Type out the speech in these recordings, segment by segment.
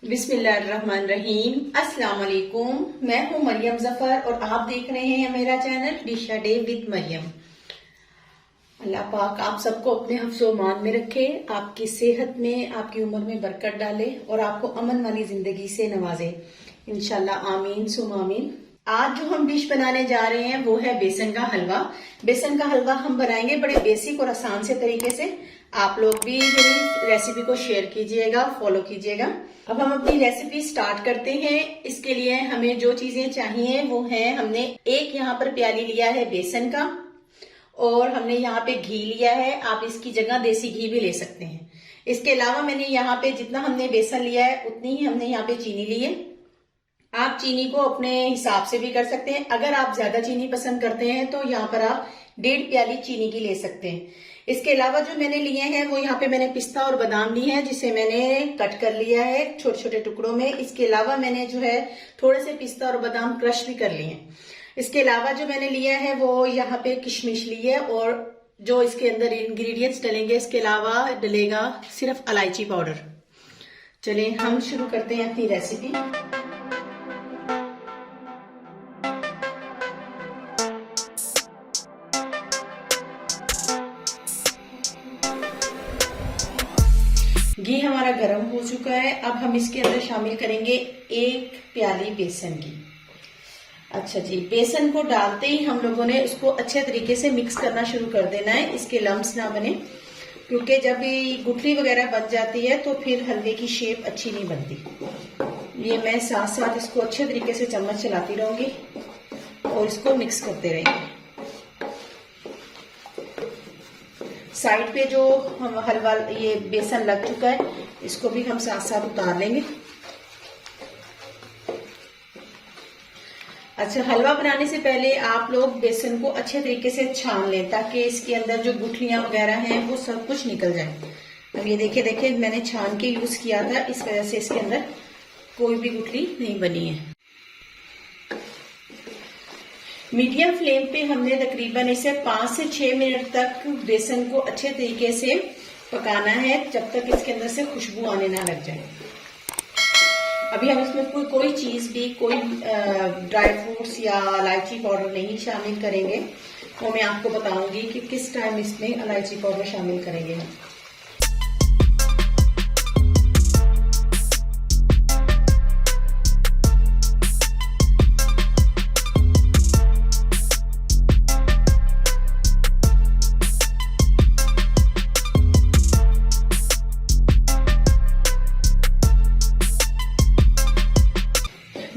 बिस्मिल्लाहिर्रहमानिर्रहीम। अस्सलाम वालेकुम। मैं हूं मरियम जफर और आप देख रहे हैं मेरा channel dish a day with Mariam. अल्लाह पाक आप सबको अपने हिफ्ज़-ओ-मान में रखे, आपकी सेहत में, आपकी उम्र में बरकत डाले और आपको अमन वाली जिंदगी से नवाजे, इंशाल्लाह आमीन सुम आमीन। आज जो हम डिश बनाने जा रहे हैं वो है बेसन का हलवा। बेसन का हलवा हम बनाएंगे बड़े बेसिक और आसान से तरीके से। आप लोग भी मेरी रेसिपी को शेयर कीजिएगा, फॉलो कीजिएगा। अब हम अपनी रेसिपी स्टार्ट करते हैं। इसके लिए हमें जो चीजें चाहिए वो है, हमने एक यहाँ पर प्याली लिया है बेसन का और हमने यहाँ पे घी लिया है। आप इसकी जगह देसी घी भी ले सकते हैं। इसके अलावा मैंने यहाँ पे जितना हमने बेसन लिया है उतनी ही हमने यहाँ पे चीनी ली है। आप चीनी को अपने हिसाब से भी कर सकते हैं। अगर आप ज्यादा चीनी पसंद करते हैं तो यहाँ पर आप 1.5 प्याली चीनी की ले सकते हैं। इसके अलावा जो मैंने लिए हैं वो यहाँ पे मैंने पिस्ता और बादाम ली है, जिसे मैंने कट कर लिया है छोटे छोटे टुकड़ों में। इसके अलावा मैंने जो है थोड़े से पिस्ता और बादाम क्रश भी कर लिए हैं। इसके अलावा जो मैंने लिया है वो यहाँ पे किशमिश ली है और जो इसके अंदर इंग्रेडिएंट्स डलेंगे, इसके अलावा डलेगा सिर्फ इलायची पाउडर। चलिए हम शुरू करते हैं अपनी रेसिपी। घी हमारा गर्म हो चुका है। अब हम इसके अंदर शामिल करेंगे 1 प्याली बेसन की। अच्छा जी, बेसन को डालते ही हम लोगों ने उसको अच्छे तरीके से मिक्स करना शुरू कर देना है, इसके लम्स ना बने, क्योंकि जब ये गुठली वगैरह बन जाती है तो फिर हलवे की शेप अच्छी नहीं बनती। ये मैं साथ साथ इसको अच्छे तरीके से चम्मच चलाती रहूंगी और इसको मिक्स करते रहेंगे। साइड पे जो हम हलवा ये बेसन लग चुका है इसको भी हम साथ साथ उतार लेंगे। अच्छा, हलवा बनाने से पहले आप लोग बेसन को अच्छे तरीके से छान लें ताकि इसके अंदर जो गुठलियां वगैरह हैं वो सब कुछ निकल जाए। अब ये देखिए मैंने छान के यूज किया था, इस वजह से इसके अंदर कोई भी गुठली नहीं बनी है। मीडियम फ्लेम पे हमने तकरीबन इसे 5 से 6 मिनट तक बेसन को अच्छे तरीके से पकाना है, जब तक इसके अंदर से खुशबू आने ना लग जाए। अभी हम इसमें कोई चीज भी, कोई ड्राई फ्रूट्स या इलायची पाउडर नहीं शामिल करेंगे। वो मैं आपको बताऊंगी कि किस टाइम इसमें इलायची पाउडर शामिल करेंगे।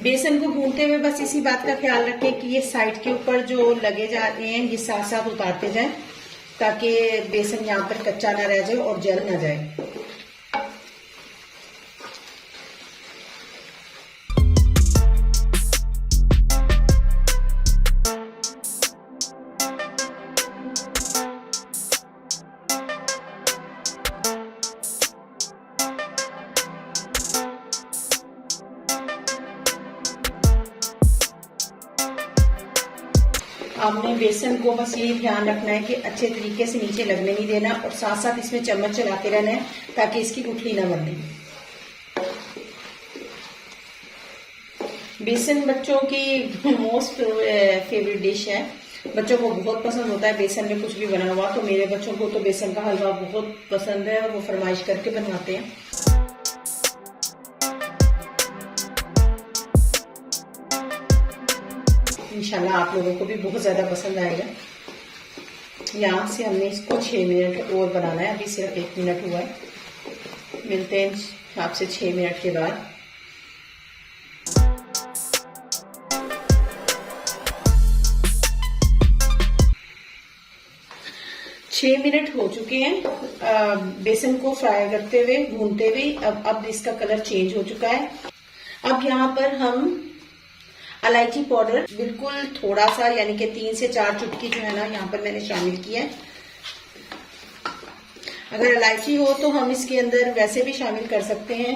बेसन को भूनते हुए बस इसी बात का ख्याल रखें कि ये साइड के ऊपर जो लगे जाते हैं ये साथ साथ उतारते जाएं, ताकि बेसन यहाँ पर कच्चा ना रह जाए और जल ना जाए। आपने बेसन को बस ये ध्यान रखना है कि अच्छे तरीके से नीचे लगने नहीं देना और साथ साथ इसमें चम्मच चलाते रहना है ताकि इसकी गुठली ना बने। बेसन बच्चों की मोस्ट फेवरेट डिश है, बच्चों को बहुत पसंद होता है बेसन में कुछ भी बना हुआ। तो मेरे बच्चों को तो बेसन का हलवा बहुत पसंद है और वो फरमाइश करके बनवाते हैं। इंशाल्लाह आप लोगों को भी बहुत ज्यादा पसंद आएगा। यहाँ से हमने इसको 6 मिनट और बनाना है, अभी सिर्फ 1 मिनट हुआ है। मिलते हैं आपसे 6 मिनट के बाद। छह मिनट हो चुके हैं बेसन को फ्राई करते हुए, भूनते हुए। अब इसका कलर चेंज हो चुका है। अब यहाँ पर हम इलायची पाउडर बिल्कुल थोड़ा सा, यानी कि 3 से 4 चुटकी जो है ना यहाँ पर मैंने शामिल किया है। अगर इलायची हो तो हम इसके अंदर वैसे भी शामिल कर सकते हैं।